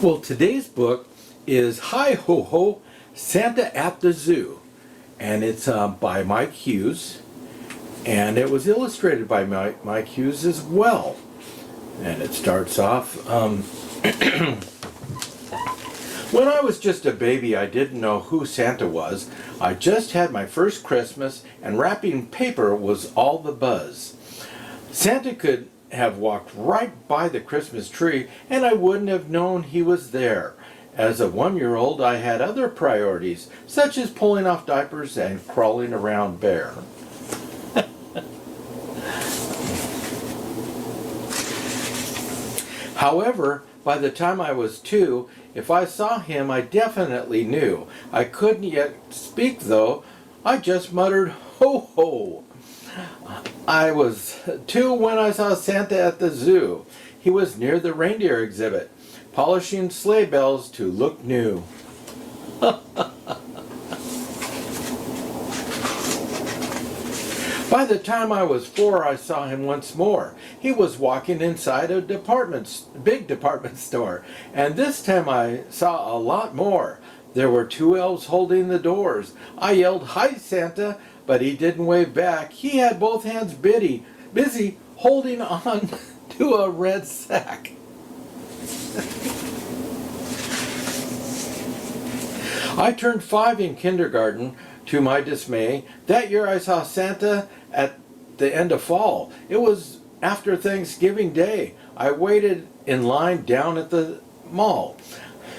Well, today's book is Hi Ho Ho, Santa at the Zoo, and it's by Mike Hughes, and it was illustrated by Mike Hughes as well. And it starts off, when I was just a baby, I didn't know who Santa was. I just had my first Christmas, and wrapping paper was all the buzz. Santa could have walked right by the Christmas tree, and I wouldn't have known he was there. As a 1-year-old, I had other priorities, such as pulling off diapers and crawling around bare. However, by the time I was 2, if I saw him, I definitely knew. I couldn't yet speak, though. I just muttered, "Ho ho!" I was 2 when I saw Santa at the zoo. He was near the reindeer exhibit, polishing sleigh bells to look new. By the time I was 4, I saw him once more. He was walking inside a big department store, and this time I saw a lot more. There were 2 elves holding the doors. I yelled, "Hi, Santa," but he didn't wave back. He had both hands busy holding on to a red sack. I turned 5 in kindergarten. To my dismay, that year I saw Santa at the end of fall. It was after Thanksgiving Day. I waited in line down at the mall.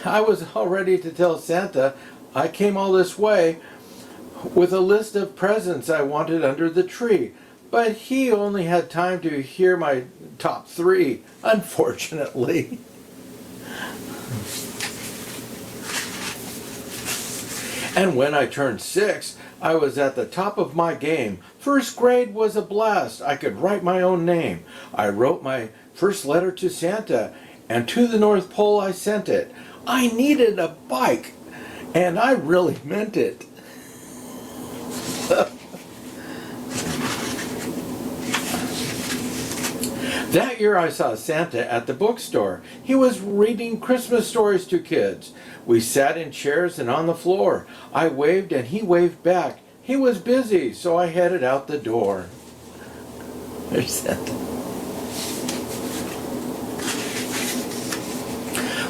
I was all ready to tell Santa I came all this way with a list of presents I wanted under the tree, but he only had time to hear my top 3, unfortunately. And when I turned 6, I was at the top of my game. First grade was a blast. I could write my own name. I wrote my first letter to Santa, and to the North Pole I sent it. I needed a bike, and I really meant it. That year I saw Santa at the bookstore. He was reading Christmas stories to kids. We sat in chairs and on the floor. I waved and he waved back. He was busy, so I headed out the door. There's Santa.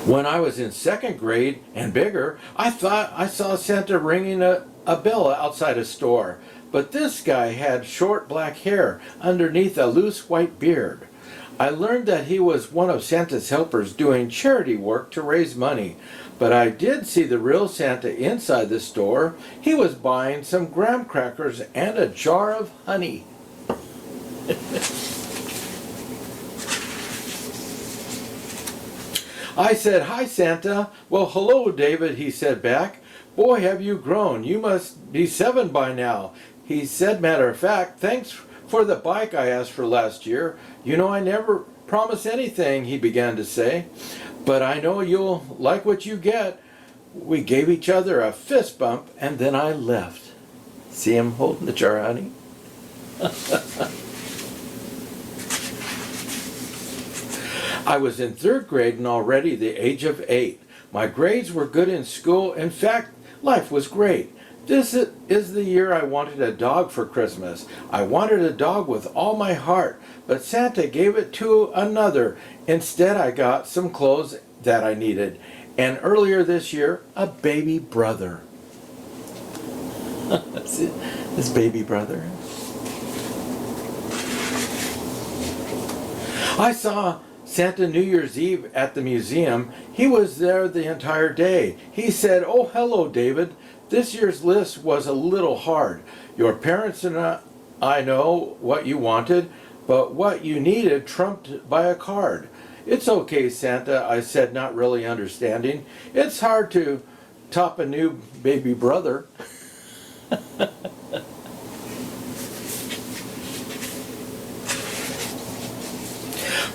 When I was in 2nd grade and bigger, I thought I saw Santa ringing a bell outside a store. But this guy had short black hair underneath a loose white beard. I learned that he was one of Santa's helpers doing charity work to raise money. But I did see the real Santa inside the store. He was buying some graham crackers and a jar of honey. I said, "Hi, Santa." "Well, hello, David," he said back. "Boy, have you grown. You must be 7 by now." He said, "Matter of fact, thanks for the bike I asked for last year. You know I never promise anything," he began to say, "but I know you'll like what you get." We gave each other a fist bump, and then I left. See him holding the jar of honey? I was in 3rd grade and already the age of 8. My grades were good in school. In fact, life was great. This is the year I wanted a dog for Christmas. I wanted a dog with all my heart, but Santa gave it to another. Instead, I got some clothes that I needed, and earlier this year, a baby brother. See, this baby brother. I saw Santa New Year's Eve at the museum. He was there the entire day. He said, "Oh, hello, David. This year's list was a little hard. Your parents and I know what you wanted, but what you needed trumped by a card." "It's okay, Santa," I said, not really understanding. "It's hard to top a new baby brother."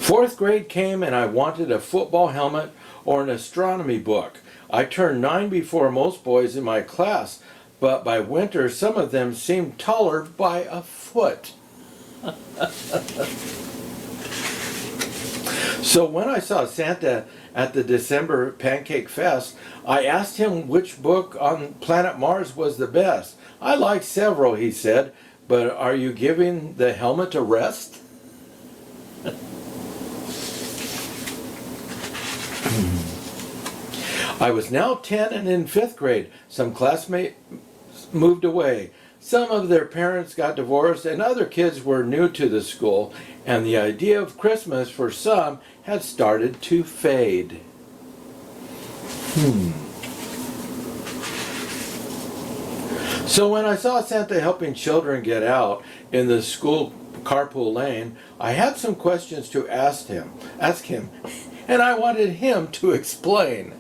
Fourth grade came and I wanted a football helmet or an astronomy book. I turned 9 before most boys in my class, but by winter some of them seemed taller by a foot. So when I saw Santa at the December Pancake Fest, I asked him which book on planet Mars was the best. I like several, he said, but are you giving the helmet a rest? I was now 10 and in 5th grade. Some classmates moved away. Some of their parents got divorced and other kids were new to the school, and the idea of Christmas for some had started to fade. So when I saw Santa helping children get out in the school carpool lane, I had some questions to ask him, and I wanted him to explain.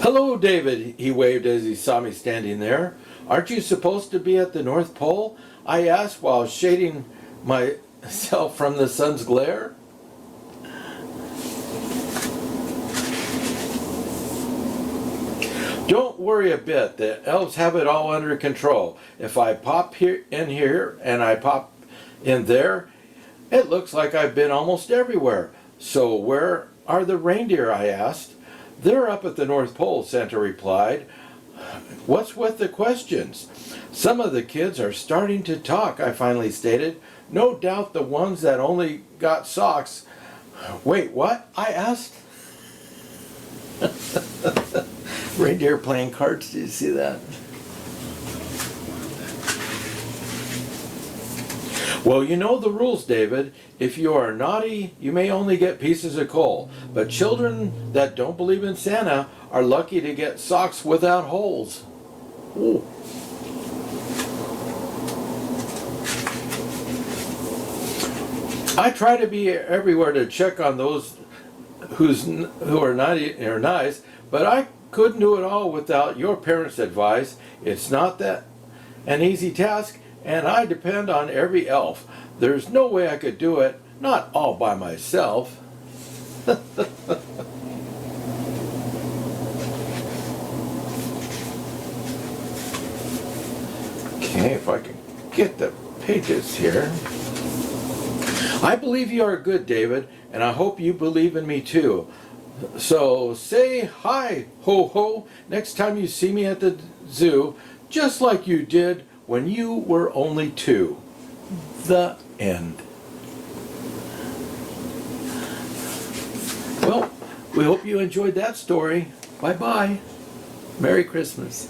Hello, David, he waved as he saw me standing there. Aren't you supposed to be at the North Pole? I asked while shading myself from the sun's glare. Don't worry a bit, the elves have it all under control. If I pop in here and I pop in there, it looks like I've been almost everywhere. So where are the reindeer, I asked. They're up at the North Pole, Santa replied. What's with the questions? Some of the kids are starting to talk, I finally stated. No doubt the ones that only got socks. Wait, what? I asked. Reindeer playing cards, did you see that? Well, you know the rules, David. If you are naughty, you may only get pieces of coal. But children that don't believe in Santa are lucky to get socks without holes. Ooh. I try to be everywhere to check on those who are naughty or nice, but I couldn't do it all without your parents' advice. It's not that an easy task, and I depend on every elf. There's no way I could do it, not all by myself. Okay, if I can get the pages here. I believe you are good, David, and I hope you believe in me too. So say hi, ho ho, next time you see me at the zoo, just like you did when you were only 2. The end. Well, we hope you enjoyed that story. Bye-bye. Merry Christmas.